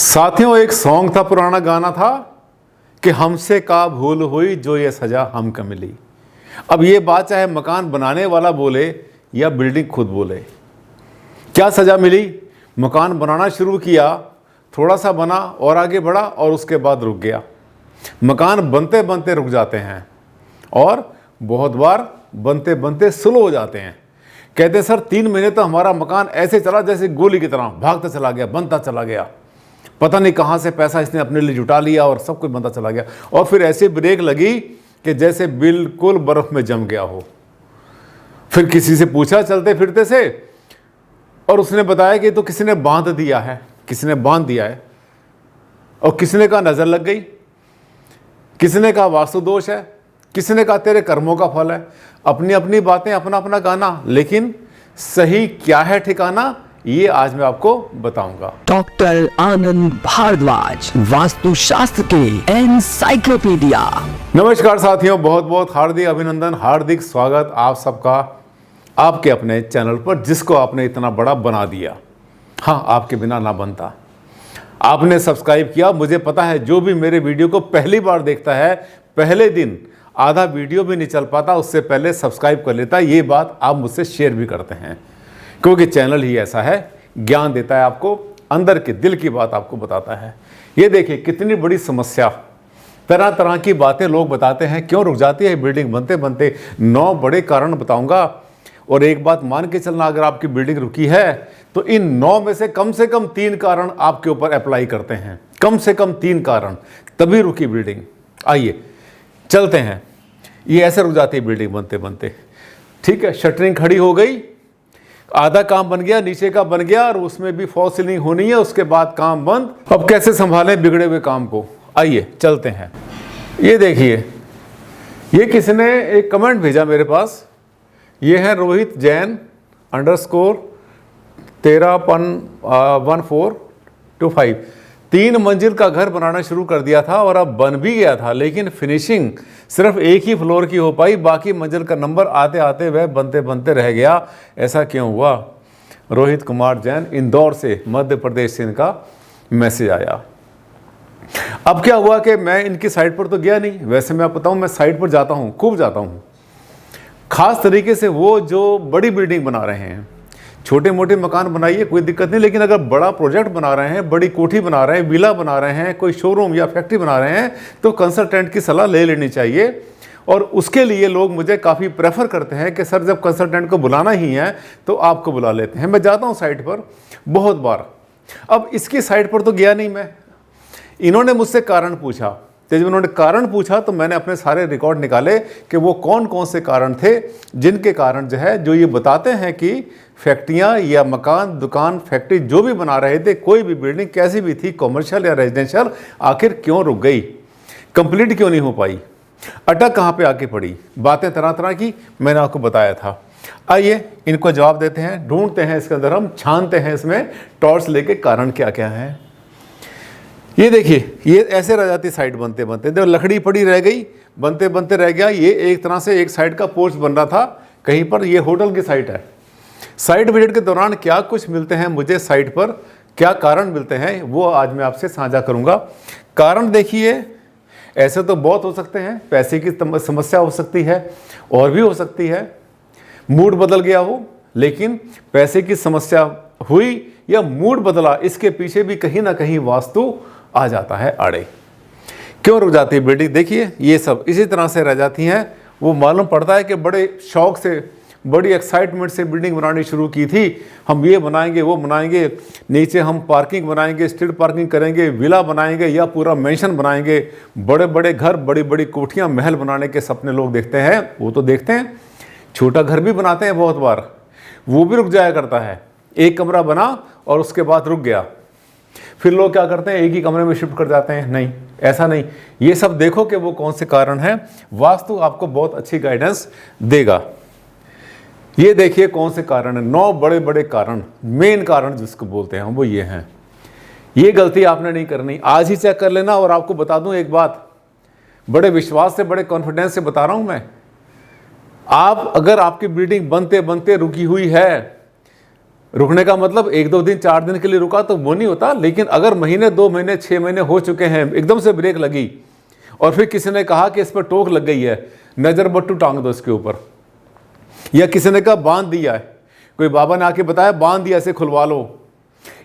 साथियों, एक सॉन्ग था, पुराना गाना था कि हमसे का भूल हुई जो ये सजा हमको मिली। अब ये बात चाहे मकान बनाने वाला बोले या बिल्डिंग खुद बोले, क्या सज़ा मिली? मकान बनाना शुरू किया, थोड़ा सा बना और आगे बढ़ा और उसके बाद रुक गया। मकान बनते बनते रुक जाते हैं और बहुत बार बनते बनते स्लो हो जाते हैं। कहते हैं सर 3 महीने तो हमारा मकान ऐसे चला जैसे गोली की तरह भागता चला गया, बनता चला गया, पता नहीं कहाँ से पैसा इसने अपने लिए जुटा लिया और सब कुछ बनता चला गया। और फिर ऐसे ब्रेक लगी कि जैसे बिल्कुल बर्फ में जम गया हो। फिर किसी से पूछा चलते फिरते से और उसने बताया कि तो किसी ने बांध दिया है, किसी ने बांध दिया है। और किसी ने कहा नज़र लग गई, किसी ने कहा वास्तु दोष है, किसी ने कहा तेरे कर्मों का फल है। अपनी अपनी बातें, अपना अपना गाना, लेकिन सही क्या है ठिकाना, ये आज मैं आपको बताऊंगा। डॉक्टर आनंद भारद्वाज, वास्तुशास्त्र के एनसाइक्लोपीडिया। नमस्कार साथियों, बहुत बहुत हार्दिक अभिनंदन, हार्दिक स्वागत आप सबका आपके अपने चैनल पर, जिसको आपने इतना बड़ा बना दिया। हाँ, आपके बिना ना बनता। आपने सब्सक्राइब किया। मुझे पता है जो भी मेरे वीडियो को पहली बार देखता है, पहले दिन आधा वीडियो भी नहीं चल पाता, उससे पहले सब्सक्राइब कर लेता है। ये बात आप मुझसे शेयर भी करते हैं, क्योंकि चैनल ही ऐसा है, ज्ञान देता है आपको, अंदर के दिल की बात आपको बताता है। ये देखिए कितनी बड़ी समस्या, तरह तरह की बातें लोग बताते हैं, क्यों रुक जाती है बिल्डिंग बनते बनते। 9 बड़े कारण बताऊंगा। और एक बात मान के चलना, अगर आपकी बिल्डिंग रुकी है तो इन 9 में से कम 3 कारण आपके ऊपर अप्लाई करते हैं। कम से कम 3 कारण, तभी रुकी बिल्डिंग। आइए चलते हैं। ये ऐसे रुक जाती है बिल्डिंग बनते बनते। ठीक है, शटरिंग खड़ी हो गई, आधा काम बन गया, नीचे का बन गया और उसमें भी फॉल सीलिंग होनी है, उसके बाद काम बंद। अब कैसे संभालें बिगड़े हुए काम को? आइए चलते हैं। ये देखिए, ये किसी ने एक कमेंट भेजा मेरे पास। ये है रोहित जैन _131425। 3 मंजिल का घर बनाना शुरू कर दिया था और अब बन भी गया था, लेकिन फिनिशिंग सिर्फ एक ही फ्लोर की हो पाई, बाकी मंजिल का नंबर आते आते वह बनते बनते रह गया। ऐसा क्यों हुआ? रोहित कुमार जैन, इंदौर से, मध्य प्रदेश से इनका मैसेज आया। अब क्या हुआ कि मैं इनकी साइट पर तो गया नहीं। वैसे मैं बताऊं, मैं साइट पर जाता हूं, खूब जाता हूं, खास तरीके से वो जो बड़ी बिल्डिंग बना रहे हैं। छोटे मोटे मकान बनाइए, कोई दिक्कत नहीं, लेकिन अगर बड़ा प्रोजेक्ट बना रहे हैं, बड़ी कोठी बना रहे हैं, विला बना रहे हैं, कोई शोरूम या फैक्ट्री बना रहे हैं, तो कंसल्टेंट की सलाह ले लेनी चाहिए। और उसके लिए लोग मुझे काफ़ी प्रेफर करते हैं कि सर जब कंसल्टेंट को बुलाना ही है तो आपको बुला लेते हैं। मैं जाता हूँ साइट पर बहुत बार। अब इसकी साइट पर तो गया नहीं मैं। इन्होंने मुझसे कारण पूछा, तो जब उन्होंने कारण पूछा तो मैंने अपने सारे रिकॉर्ड निकाले कि वो कौन कौन से कारण थे, जिनके कारण जो है, जो ये बताते हैं कि फैक्ट्रियाँ या मकान, दुकान, फैक्ट्री जो भी बना रहे थे, कोई भी बिल्डिंग कैसी भी थी, कमर्शियल या रेजिडेंशियल, आखिर क्यों रुक गई, कंप्लीट क्यों नहीं हो पाई, अटक कहाँ पे आके पड़ी। बातें तरह तरह की मैंने आपको बताया था। आइए इनको जवाब देते हैं, ढूंढते हैं इसके अंदर, हम छानते हैं इसमें टॉर्च लेके कारण क्या क्या है। ये देखिए, ये ऐसे रह जाती साइड बनते बनते, देखो लकड़ी पड़ी रह गई, बनते बनते रह गया। ये एक तरह से एक साइड का पोर्च बन रहा था कहीं पर। ये होटल की साइट है। साइट विजिट के दौरान क्या कुछ मिलते हैं मुझे साइट पर, क्या कारण मिलते हैं, वो आज मैं आपसे साझा करूंगा। कारण देखिए, ऐसे तो बहुत हो सकते हैं। पैसे की समस्या हो सकती है, और भी हो सकती है, मूड बदल गया हो, लेकिन पैसे की समस्या हुई या मूड बदला, इसके पीछे भी कहीं ना कहीं वास्तु आ जाता है आड़े। क्यों रुक जाती है बिल्डिंग? देखिए ये सब इसी तरह से रह जाती हैं। वो मालूम पड़ता है कि बड़े शौक से, बड़ी एक्साइटमेंट से बिल्डिंग बनानी शुरू की थी, हम ये बनाएंगे, वो बनाएंगे, नीचे हम पार्किंग बनाएंगे, स्ट्रीट पार्किंग करेंगे, विला बनाएंगे या पूरा मेंशन बनाएंगे, बड़े बड़े घर, बड़ी बड़ी कोठियाँ, महल बनाने के सपने लोग देखते हैं। वो तो देखते हैं, छोटा घर भी बनाते हैं बहुत बार, वो भी रुक जाया करता है। एक कमरा बना और उसके बाद रुक गया, फिर लोग क्या करते हैं, एक ही कमरे में शिफ्ट कर जाते हैं। नहीं, ऐसा नहीं। ये सब देखो कि वो कौन से कारण हैं। वास्तु आपको बहुत अच्छी गाइडेंस देगा। ये देखिए कौन से कारण है, 9 बड़े बड़े कारण, मेन कारण जिसको बोलते हैं वो ये हैं। ये गलती आपने नहीं करनी, आज ही चेक कर लेना। और आपको बता दूं एक बात, बड़े विश्वास से, बड़े कॉन्फिडेंस से बता रहा हूं मैं, आप अगर आपकी बिल्डिंग बनते बनते रुकी हुई है रुकने का मतलब 1-2 दिन 4 दिन के लिए रुका तो वो नहीं होता, लेकिन अगर महीने 2 महीने 6 महीने हो चुके हैं, एकदम से ब्रेक लगी और फिर किसी ने कहा कि इस पर टोक लग गई है, नज़र बट्टू टांग दो इसके ऊपर, या किसी ने कहा बांध दिया है, कोई बाबा ने आके बताया बांध दिया इसे खुलवा लो,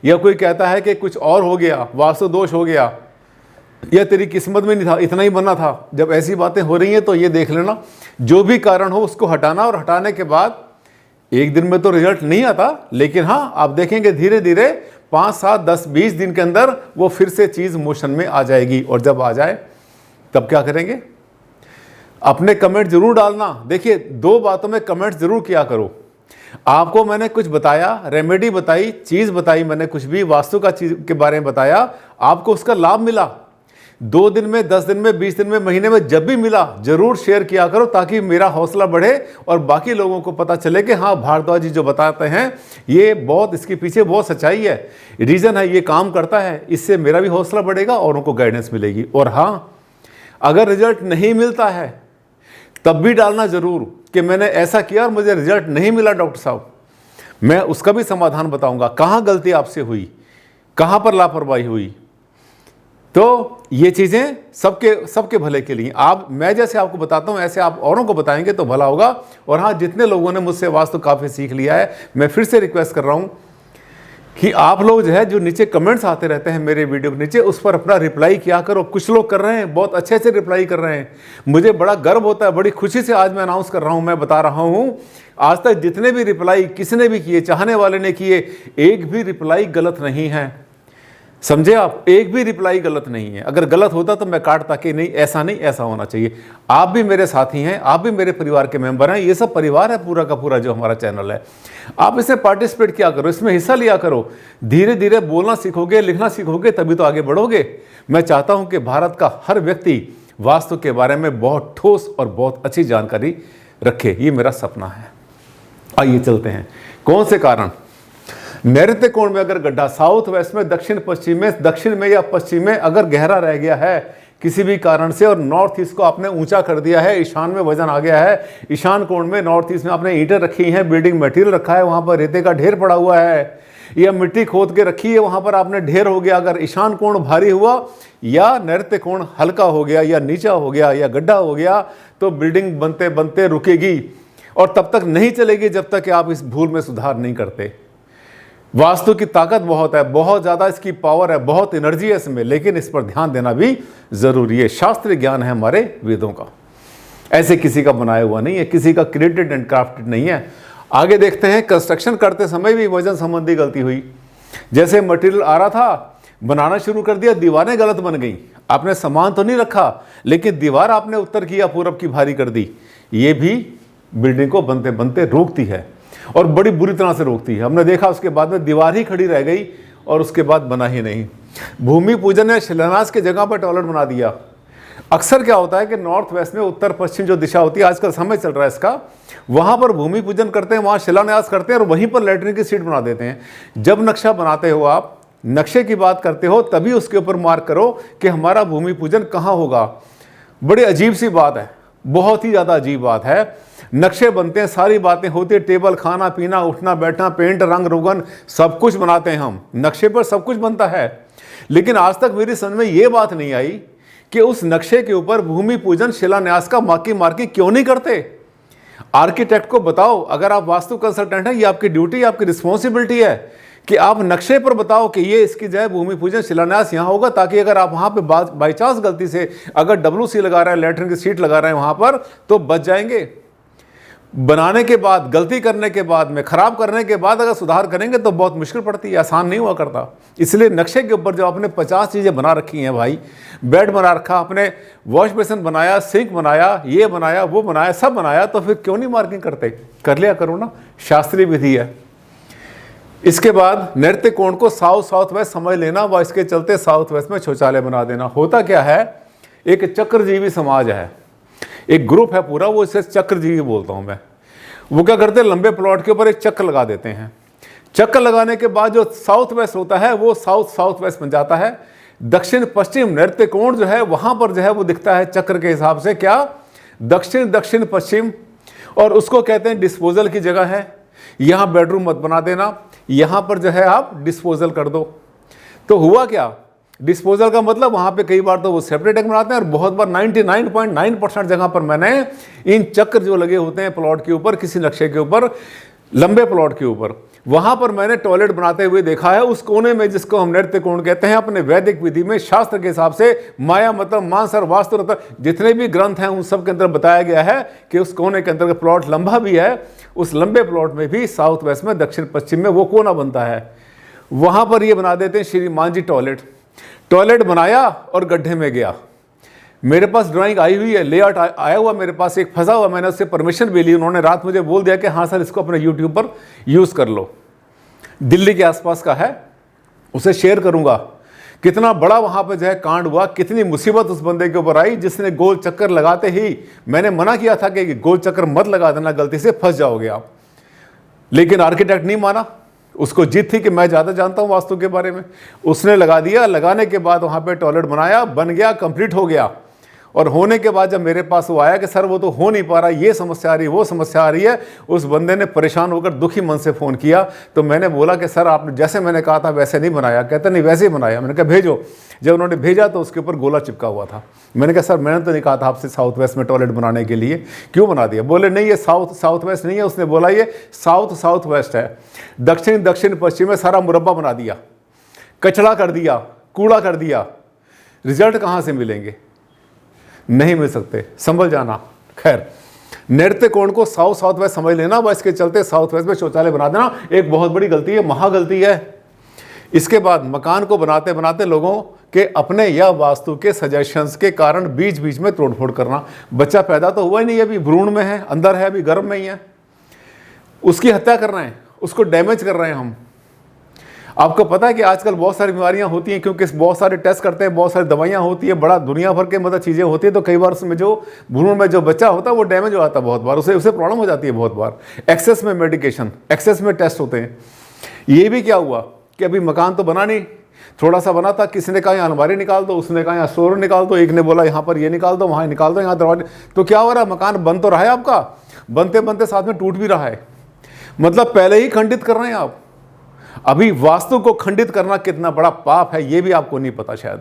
या कोई कहता है कि कुछ और हो गया, वास्तु दोष हो गया, या तेरी किस्मत में नहीं था, इतना ही बनना था। जब ऐसी बातें हो रही हैं तो ये देख लेना, जो भी कारण हो उसको हटाना, और हटाने के बाद एक दिन में तो रिजल्ट नहीं आता, लेकिन हाँ आप देखेंगे धीरे धीरे 5, 7, 10, 20 दिन के अंदर वो फिर से चीज़ मोशन में आ जाएगी। और जब आ जाए तब क्या करेंगे? अपने कमेंट जरूर डालना। देखिए 2 बातों में कमेंट जरूर किया करो। आपको मैंने कुछ बताया, रेमेडी बताई, चीज़ बताई, मैंने कुछ भी वास्तु का चीज़ के बारे में बताया, आपको उसका लाभ मिला, 2 दिन में, 10 दिन में, 20 दिन में, महीने में, जब भी मिला जरूर शेयर किया करो, ताकि मेरा हौसला बढ़े और बाकी लोगों को पता चले कि हाँ भारद्वाज जी जो बताते हैं ये बहुत, इसके पीछे बहुत सच्चाई है, रीज़न है, ये काम करता है। इससे मेरा भी हौसला बढ़ेगा और उनको गाइडेंस मिलेगी। और हाँ, अगर रिजल्ट नहीं मिलता है तब भी डालना जरूर कि मैंने ऐसा किया और मुझे रिजल्ट नहीं मिला डॉक्टर साहब, मैं उसका भी समाधान बताऊंगा, कहाँ गलती आपसे हुई, कहाँ पर लापरवाही हुई। तो ये चीज़ें सबके भले के लिए, मैं जैसे आपको बताता हूँ ऐसे आप औरों को बताएंगे तो भला होगा। और हाँ, जितने लोगों ने मुझसे वास्तु काफ़ी सीख लिया है, मैं फिर से रिक्वेस्ट कर रहा हूँ कि आप लोग जो है, जो नीचे कमेंट्स आते रहते हैं मेरे वीडियो के नीचे, उस पर अपना रिप्लाई किया करो। कुछ लोग कर रहे हैं, बहुत अच्छे से रिप्लाई कर रहे हैं, मुझे बड़ा गर्व होता है, बड़ी खुशी से आज मैं अनाउंस कर रहा हूँ, मैं बता रहा हूँ, आज तक जितने भी रिप्लाई किसी ने भी किए, चाहने वाले ने किए, एक भी रिप्लाई गलत नहीं है, समझे आप, एक भी रिप्लाई गलत नहीं है। अगर गलत होता तो मैं काटता कि नहीं, ऐसा नहीं, ऐसा होना चाहिए। आप भी मेरे साथी हैं, आप भी मेरे परिवार के मेंबर हैं, ये सब परिवार है पूरा का पूरा जो हमारा चैनल है। आप इसमें पार्टिसिपेट किया करो, इसमें हिस्सा लिया करो, धीरे धीरे बोलना सीखोगे, लिखना सीखोगे, तभी तो आगे बढ़ोगे। मैं चाहता हूँ कि भारत का हर व्यक्ति वास्तु के बारे में बहुत ठोस और बहुत अच्छी जानकारी रखे, ये मेरा सपना है। आइए चलते हैं, कौन से कारण। नैऋत्य कोण में अगर गड्ढा साउथ वेस्ट में, दक्षिण पश्चिम में, दक्षिण में या पश्चिम में अगर गहरा रह गया है किसी भी कारण से, और नॉर्थ ईस्ट को आपने ऊंचा कर दिया है, ईशान में वजन आ गया है, ईशान कोण में नॉर्थ ईस्ट में आपने ईंटें रखी हैं, बिल्डिंग मटेरियल रखा है, वहां पर रेते का ढेर पड़ा हुआ है, या मिट्टी खोद के रखी है, वहां पर आपने ढेर हो गया, अगर ईशान कोण भारी हुआ या नैऋत्य कोण हल्का हो गया या नीचा हो गया या गड्ढा हो गया, तो बिल्डिंग बनते बनते रुकेगी, और तब तक नहीं चलेगी जब तक कि आप इस भूल में सुधार नहीं करते। वास्तु की ताकत बहुत है, बहुत ज़्यादा इसकी पावर है, बहुत एनर्जी है इसमें, लेकिन इस पर ध्यान देना भी ज़रूरी है। शास्त्रीय ज्ञान है हमारे वेदों का, ऐसे किसी का बनाया हुआ नहीं है, किसी का क्रिएटेड एंड क्राफ्टेड नहीं है। आगे देखते हैं, कंस्ट्रक्शन करते समय भी वजन संबंधी गलती हुई। जैसे मटेरियल आ रहा था, बनाना शुरू कर दिया, दीवारें गलत बन गई, आपने सामान तो नहीं रखा लेकिन दीवार आपने उत्तर की या पूरब की भारी कर दी, ये भी बिल्डिंग को बनते बनते रोकती है और बड़ी बुरी तरह से रोकती है। हमने देखा उसके बाद में दीवार ही खड़ी रह गई और उसके बाद बना ही नहीं। भूमि पूजन या शिलान्यास की जगह पर टॉयलेट बना दिया। अक्सर क्या होता है कि नॉर्थ वेस्ट में, उत्तर पश्चिम जो दिशा होती है, आजकल समय चल रहा है इसका, वहाँ पर भूमि पूजन करते हैं, वहाँ शिलान्यास करते हैं और वहीं पर लेटरिन की सीट बना देते हैं। जब नक्शा बनाते हो आप, नक्शे की बात करते हो, तभी उसके ऊपर मार्क करो कि हमारा भूमि पूजन कहाँ होगा। बड़ी अजीब सी बात है, बहुत ही ज़्यादा अजीब बात है। नक्शे बनते हैं, सारी बातें होती है, टेबल, खाना पीना, उठना बैठना, पेंट, रंग रोगन, सब कुछ बनाते हैं हम, नक्शे पर सब कुछ बनता है, लेकिन आज तक मेरी समझ में ये बात नहीं आई कि उस नक्शे के ऊपर भूमि पूजन शिलान्यास का मार्किंग क्यों नहीं करते। आर्किटेक्ट को बताओ, अगर आप वास्तु कंसल्टेंट हैं, ये आपकी ड्यूटी, आपकी रिस्पॉन्सिबिलिटी है कि आप नक्शे पर बताओ कि ये इसकी जो है भूमि पूजन शिलान्यास यहाँ होगा, ताकि अगर आप वहाँ पे बाई चांस गलती से अगर WC लगा रहे हैं, लेटरिन की सीट लगा रहे हैं वहाँ पर, तो बच जाएंगे। बनाने के बाद, गलती करने के बाद में, खराब करने के बाद अगर सुधार करेंगे तो बहुत मुश्किल पड़ती है, आसान नहीं हुआ करता। इसलिए नक्शे के ऊपर जो आपने 50 चीज़ें बना रखी हैं भाई, बेड बना रखा आपने, वॉश बेसिन बनाया, सिंक बनाया, ये बनाया, वो बनाया, सब बनाया, तो फिर क्यों नहीं मार्किंग करते? कर लिया करो ना, शास्त्रीय विधि है। इसके बाद नैऋत्य कोण को साउथ वेस्ट समझ लेना, व इसके चलते साउथ वेस्ट में शौचालय बना देना। होता क्या है, एक चक्रजीवी समाज है, एक ग्रुप है पूरा, वो इसे चक्रजीवी बोलता हूं मैं। वो क्या करते हैं, लंबे प्लॉट के ऊपर एक चक्र लगा देते हैं। चक्र लगाने के बाद जो साउथ वेस्ट होता है वो साउथ वेस्ट बन जाता है। दक्षिण पश्चिम नैऋत्य कोण जो है वहां पर जो है वो दिखता है चक्र के हिसाब से, क्या, दक्षिण पश्चिम, और उसको कहते हैं डिस्पोजल की जगह है। यहाँ बेडरूम मत बना देना, यहाँ पर जो है आप डिस्पोजल कर दो। तो हुआ क्या, डिस्पोजल का मतलब वहाँ पे कई बार तो वो सेपरेट टैंक बनाते हैं और बहुत बार 99.9% जगह पर मैंने इन चक्र जो लगे होते हैं प्लॉट के ऊपर, किसी नक्शे के ऊपर, लंबे प्लॉट के ऊपर, वहां पर मैंने टॉयलेट बनाते हुए देखा है उस कोने में जिसको हम नृत्य कोण कहते हैं। अपने वैदिक विधि में शास्त्र के हिसाब से माया मतलब मांस और वास्तु जितने भी ग्रंथ हैं उन सब के अंदर बताया गया है कि उस कोने के अंदर प्लॉट लंबा भी है, उस लंबे प्लॉट में भी साउथ वेस्ट में, दक्षिण पश्चिम में वो कोना बनता है, वहां पर ये बना देते हैं श्रीमान जी टॉयलेट। टॉयलेट बनाया और गड्ढे में गया। मेरे पास ड्राइंग आई हुई है, लेआउट आया हुआ मेरे पास, एक फंसा हुआ, मैंने उससे परमिशन भी ली, उन्होंने रात मुझे बोल दिया कि हाँ सर इसको अपने यूट्यूब पर यूज़ कर लो। दिल्ली के आसपास का है, उसे शेयर करूंगा। कितना बड़ा वहाँ पे जो है कांड हुआ, कितनी मुसीबत उस बंदे के ऊपर आई जिसने गोल चक्कर लगाते ही, मैंने मना किया था कि गोल चक्कर मत लगा देना, गलती से फंस जाओगे आप, लेकिन आर्किटेक्ट नहीं माना। उसको जिद थी कि मैं ज़्यादा जानता हूँ वास्तु के बारे में, उसने लगा दिया। लगाने के बाद वहाँ पे टॉयलेट बनाया, बन गया, कंप्लीट हो गया। और होने के बाद जब मेरे पास वो आया कि सर वो तो हो नहीं पा रहा, ये समस्या आ रही, वो समस्या आ रही है, उस बंदे ने परेशान होकर दुखी मन से फ़ोन किया। तो मैंने बोला कि सर आपने जैसे मैंने कहा था वैसे नहीं बनाया। कहते नहीं वैसे ही बनाया। मैंने कहा भेजो। जब उन्होंने भेजा तो उसके ऊपर गोला चिपका हुआ था। मैंने कहा सर मैंने तो नहीं कहा था आपसे साउथ वेस्ट में टॉयलेट बनाने के लिए, क्यों बना दिया? बोले नहीं ये साउथ वेस्ट नहीं है, उसने बोला ये साउथ वेस्ट है, दक्षिण पश्चिम में सारा मुरब्बा बना दिया, कचड़ा कर दिया, कूड़ा कर दिया। रिजल्ट कहाँ से मिलेंगे? नहीं मिल सकते, संभल जाना। खैर, नृत्य कोण को साउथ वेस्ट समझ लेना, बस इसके चलते साउथ वेस्ट में शौचालय बना देना एक बहुत बड़ी गलती है, महागलती है। इसके बाद मकान को बनाते बनाते लोगों के अपने या वास्तु के सजेशंस के कारण बीच बीच में तोड़फोड़ करना। बच्चा पैदा तो हुआ ही नहीं, अभी भ्रूण में है, अंदर है, अभी गर्भ में ही है, उसकी हत्या कर रहे हैं, उसको डैमेज कर रहे हैं हम। आपको पता है कि आजकल बहुत सारी बीमारियां होती हैं क्योंकि बहुत सारे टेस्ट करते हैं, बहुत सारी दवाइयां होती है, बड़ा दुनिया भर के मतलब चीज़ें होती है। तो कई बार उसमें जो भ्रूण में जो बच्चा होता है वो डैमेज हो जाता है, बहुत बार उसे प्रॉब्लम हो जाती है, बहुत बार एक्सेस में मेडिकेशन, एक्सेस में टेस्ट होते हैं। ये भी क्या हुआ कि अभी मकान तो बना नहीं, थोड़ा सा बना था, किसी ने कहा यहाँ अलमारी निकाल दो, उसने कहा यहाँ स्टोर निकाल दो, एक ने बोला यहाँ पर ये निकाल दो, वहाँ निकाल दो, यहाँ दरवाजे। तो क्या हो रहा है, मकान बन तो रहा है आपका, बनते बनते साथ में टूट भी रहा है। मतलब पहले ही खंडित कर रहे हैं आप। अभी वास्तु को खंडित करना कितना बड़ा पाप है ये भी आपको नहीं पता शायद।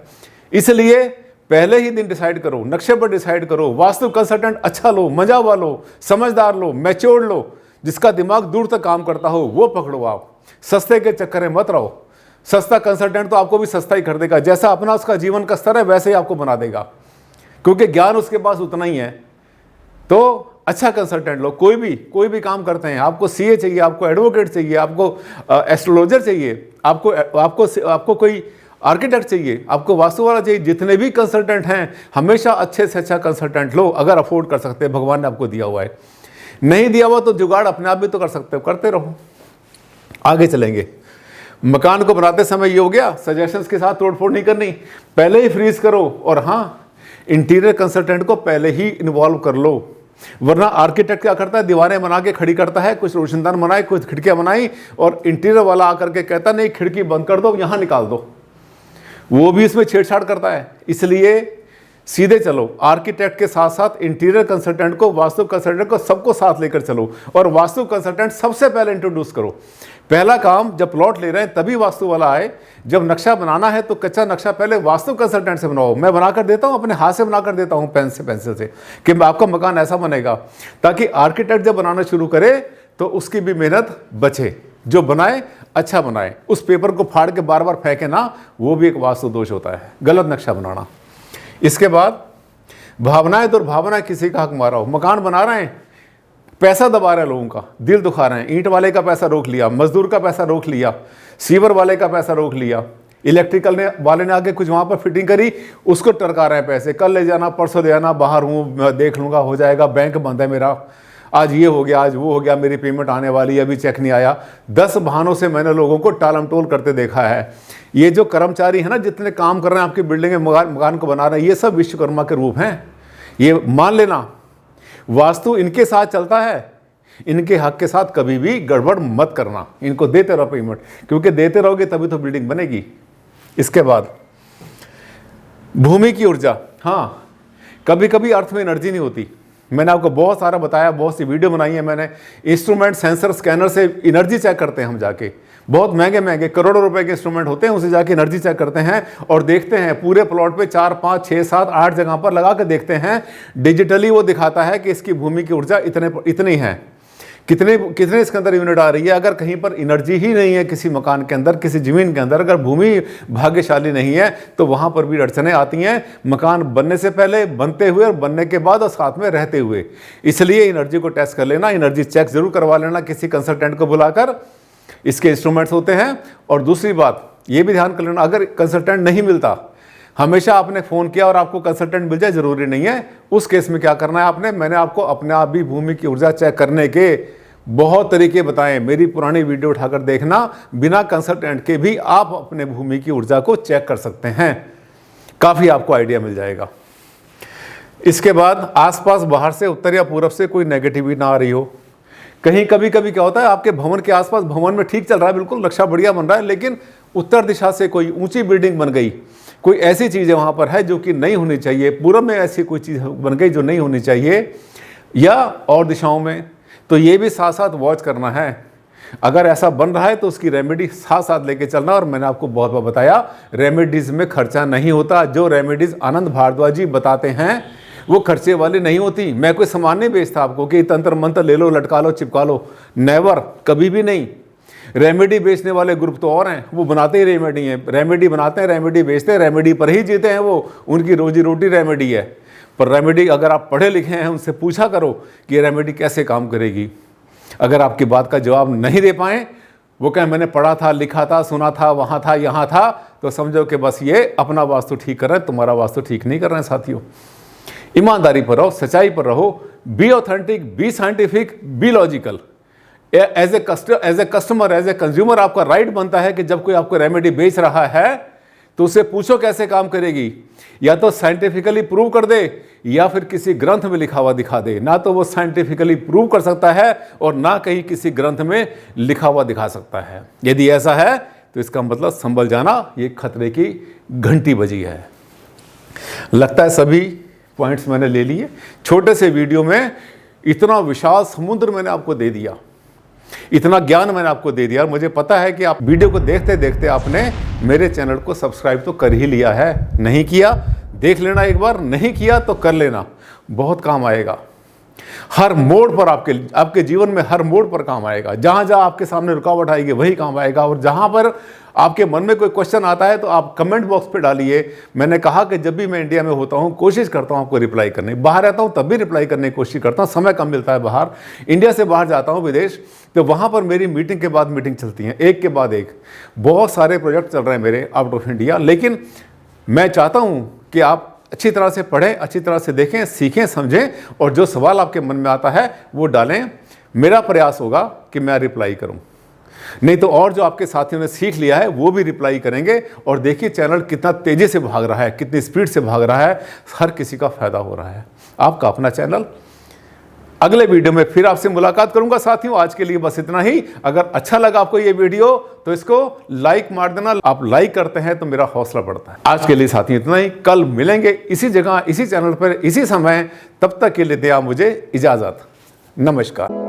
इसलिए पहले ही दिन डिसाइड करो, नक्शे पर डिसाइड करो, वास्तु कंसल्टेंट अच्छा लो, मजा वालो, समझदार लो, मैच्योर लो, जिसका दिमाग दूर तक काम करता हो वो पकड़ो। आप सस्ते के चक्कर में मत रहो। सस्ता कंसल्टेंट तो आपको भी सस्ता ही कर देगा, जैसा अपना उसका जीवन का स्तर है वैसे ही आपको बना देगा, क्योंकि ज्ञान उसके पास उतना ही है। तो अच्छा कंसल्टेंट लो। कोई भी काम करते हैं, आपको सीए चाहिए, आपको एडवोकेट चाहिए, आपको एस्ट्रोलॉजर चाहिए, आपको कोई आर्किटेक्ट चाहिए, आपको वास्तु वाला चाहिए, जितने भी कंसल्टेंट हैं हमेशा अच्छे से अच्छा कंसल्टेंट लो अगर अफोर्ड कर सकते हैं, भगवान ने आपको दिया हुआ है। नहीं दिया हुआ तो जुगाड़ अपने आप भी तो कर सकते हो, करते रहो, आगे चलेंगे। मकान को बनाते समय ये हो गया, सजेशंस के साथ तोड़फोड़ नहीं करनी, पहले ही फ्रीज करो। और हाँ, इंटीरियर कंसल्टेंट को पहले ही इन्वॉल्व कर लो, वरना आर्किटेक्ट क्या करता है, दीवारें बना के खड़ी करता है, कुछ रोशनदान बनाए, कुछ खिड़कियां बनाई, और इंटीरियर वाला आकर के कहता नहीं खिड़की बंद कर दो, यहां निकाल दो, वो भी इसमें छेड़छाड़ करता है। इसलिए सीधे चलो, आर्किटेक्ट के साथ साथ इंटीरियर कंसल्टेंट को, वास्तु कंसल्टेंट को, सबको साथ लेकर चलो। और वास्तु कंसल्टेंट सबसे पहले इंट्रोड्यूस करो। पहला काम, जब प्लॉट ले रहे हैं तभी वास्तु वाला आए। जब नक्शा बनाना है तो कच्चा नक्शा पहले वास्तु कंसल्टेंट से बनाओ। मैं बनाकर देता हूं, अपने हाथ से बनाकर देता हूं, पेंसिल से, कि आपका मकान ऐसा बनेगा, ताकि आर्किटेक्ट जब बनाना शुरू करे तो उसकी भी मेहनत बचे। जो बनाए अच्छा बनाए, उस पेपर को फाड़ के बार बार फेंके ना, वो भी एक वास्तु दोष होता है, गलत नक्शा बनाना। इसके बाद भावनाएं, दुर्भावनाएं, किसी का हक मारा हो, मकान बना रहे हैं, पैसा दबा रहे हैं लोगों का, दिल दुखा रहे हैं, ईंट वाले का पैसा रोक लिया, मजदूर का पैसा रोक लिया, सीवर वाले का पैसा रोक लिया, इलेक्ट्रिकल वाले ने आके कुछ वहाँ पर फिटिंग करी, उसको टरका रहे हैं पैसे, कल ले जाना, परसों ले जाना, बाहर हूँ, देख लूँगा, हो जाएगा, बैंक बंद है मेरा, आज ये हो गया, आज वो हो गया, मेरी पेमेंट आने वाली है, अभी चेक नहीं आया। 10 बहानों से मैंने लोगों को टालम टोल करते देखा है। ये जो कर्मचारी है ना, जितने काम कर रहे हैं आपकी बिल्डिंग में, मकान को बना रहे हैं, ये सब विश्वकर्मा के रूप हैं। ये मान लेना, वास्तु इनके साथ चलता है, इनके हक के साथ कभी भी गड़बड़ मत करना, इनको देते रहो पेमेंट, क्योंकि देते रहोगे तभी तो बिल्डिंग बनेगी। इसके बाद भूमि की ऊर्जा, हाँ, कभी कभी अर्थ में एनर्जी नहीं होती। मैंने आपको बहुत सारा बताया, बहुत सी वीडियो बनाई है मैंने। इंस्ट्रूमेंट, सेंसर, स्कैनर से एनर्जी चेक करते हैं हम जाके, बहुत महंगे महंगे करोड़ों रुपए के इंस्ट्रूमेंट होते हैं, उसे जाके एनर्जी चेक करते हैं और देखते हैं पूरे प्लॉट पे 4, 5, 6, 7, 8 जगह पर लगा के देखते हैं। डिजिटली वो दिखाता है कि इसकी भूमि की ऊर्जा इतनी है, कितने इसके अंदर यूनिट आ रही है। अगर कहीं पर एनर्जी ही नहीं है किसी मकान के अंदर, किसी ज़मीन के अंदर, अगर भूमि भाग्यशाली नहीं है तो वहाँ पर भी अड़चनें आती हैं, मकान बनने से पहले, बनते हुए और बनने के बाद और साथ में रहते हुए। इसलिए एनर्जी को टेस्ट कर लेना, एनर्जी चेक जरूर करवा लेना किसी कंसल्टेंट को बुलाकर। इसके इंस्ट्रूमेंट्स होते हैं। और दूसरी बात ये भी ध्यान कर लेना, अगर कंसल्टेंट नहीं मिलता, हमेशा आपने फ़ोन किया और आपको कंसल्टेंट मिल जाए ज़रूरी नहीं है, उस केस में क्या करना है मैंने आपको अपने आप भी भूमि की ऊर्जा चेक करने के बहुत तरीके बताएं। मेरी पुरानी वीडियो उठाकर देखना, बिना कंसल्टेंट के भी आप अपने भूमि की ऊर्जा को चेक कर सकते हैं, काफ़ी आपको आइडिया मिल जाएगा। इसके बाद आसपास बाहर से, उत्तर या पूरब से कोई नेगेटिविटी ना आ रही हो। कहीं कभी क्या होता है, आपके भवन के आसपास, भवन में ठीक चल रहा है, बिल्कुल नक्शा बढ़िया बन रहा है, लेकिन उत्तर दिशा से कोई ऊंची बिल्डिंग बन गई, कोई ऐसी चीज़ें वहाँ पर है जो कि नहीं होनी चाहिए, पूरब में ऐसी कोई चीज़ बन गई जो नहीं होनी चाहिए, या और दिशाओं में, तो ये भी साथ साथ वॉच करना है। अगर ऐसा बन रहा है तो उसकी रेमेडी साथ साथ लेके चलना। और मैंने आपको बहुत बार बताया, रेमेडीज़ में खर्चा नहीं होता। जो रेमेडीज़ आनंद भारद्वाज जी बताते हैं वो खर्चे वाली नहीं होती। मैं कोई सामान नहीं बेचता आपको कि तंत्र मंत्र ले लो, लटका लो, चिपका लो, नेवर, कभी भी नहीं। रेमेडी बेचने वाले ग्रुप तो और हैं, वो बनाते ही रेमेडी हैं, रेमेडी बनाते हैं, रेमेडी बेचते हैं, रेमेडी पर ही जीते हैं वो, उनकी रोजी रोटी रेमेडी है। पर रेमेडी, अगर आप पढ़े लिखे हैं, उनसे पूछा करो कि रेमेडी कैसे काम करेगी। अगर आपकी बात का जवाब नहीं दे पाएँ, वो कहें मैंने पढ़ा था, लिखा था, सुना था, वहाँ था, यहाँ था, तो समझो कि बस ये अपना वास्तु ठीक कर रहे हैं, तुम्हारा वास्तु ठीक नहीं कर रहे हैं। साथियों, ईमानदारी पर रहो, सच्चाई पर रहो, be authentic, be scientific, be logical. As a customer, as a consumer आपका राइट बनता है कि जब कोई आपको रेमेडी बेच रहा है तो उससे पूछो कैसे काम करेगी। या तो साइंटिफिकली प्रूव कर दे या फिर किसी ग्रंथ में लिखा हुआ दिखा दे। ना तो वो साइंटिफिकली प्रूव कर सकता है और ना कहीं किसी ग्रंथ में लिखा हुआ दिखा सकता है। यदि ऐसा है तो इसका मतलब संभल जाना, ये खतरे की घंटी बजी है। लगता है सभी पॉइंट्स मैंने ले लिए। छोटे से वीडियो में इतना विशाल समुद्र मैंने आपको दे दिया, इतना ज्ञान मैंने आपको दे दिया। मुझे पता है कि आप वीडियो को देखते देखते आपने मेरे चैनल को सब्सक्राइब तो कर ही लिया है। नहीं किया, देख लेना एक बार, नहीं किया तो कर लेना, बहुत काम आएगा। हर मोड़ पर आपके जीवन में हर मोड़ पर काम आएगा। जहाँ जहाँ आपके सामने रुकावट आएगी वही काम आएगा। और जहाँ पर आपके मन में कोई क्वेश्चन आता है तो आप कमेंट बॉक्स पे डालिए। मैंने कहा कि जब भी मैं इंडिया में होता हूँ कोशिश करता हूँ आपको रिप्लाई करने, बाहर रहता हूँ तब भी रिप्लाई करने की कोशिश करता हूँ, समय कम मिलता है बाहर। इंडिया से बाहर जाता हूँ विदेश, तो वहाँ पर मेरी मीटिंग के बाद मीटिंग चलती हैं, एक के बाद एक। बहुत सारे प्रोजेक्ट चल रहे हैं मेरे आउट ऑफ इंडिया, लेकिन मैं चाहता हूँ कि आप अच्छी तरह से पढ़ें, अच्छी तरह से देखें, सीखें, समझें और जो सवाल आपके मन में आता है वो डालें। मेरा प्रयास होगा कि मैं रिप्लाई करूं, नहीं तो और जो आपके साथियों ने सीख लिया है वो भी रिप्लाई करेंगे। और देखिए चैनल कितना तेज़ी से भाग रहा है, कितनी स्पीड से भाग रहा है, हर किसी का फायदा हो रहा है। आपका अपना चैनल। अगले वीडियो में फिर आपसे मुलाकात करूंगा साथियों। आज के लिए बस इतना ही। अगर अच्छा लगा आपको ये वीडियो तो इसको लाइक मार देना। आप लाइक करते हैं तो मेरा हौसला बढ़ता है। आज के लिए साथियों इतना ही। कल मिलेंगे इसी जगह, इसी चैनल पर, इसी समय। तब तक के लिए दे आप मुझे इजाजत। नमस्कार।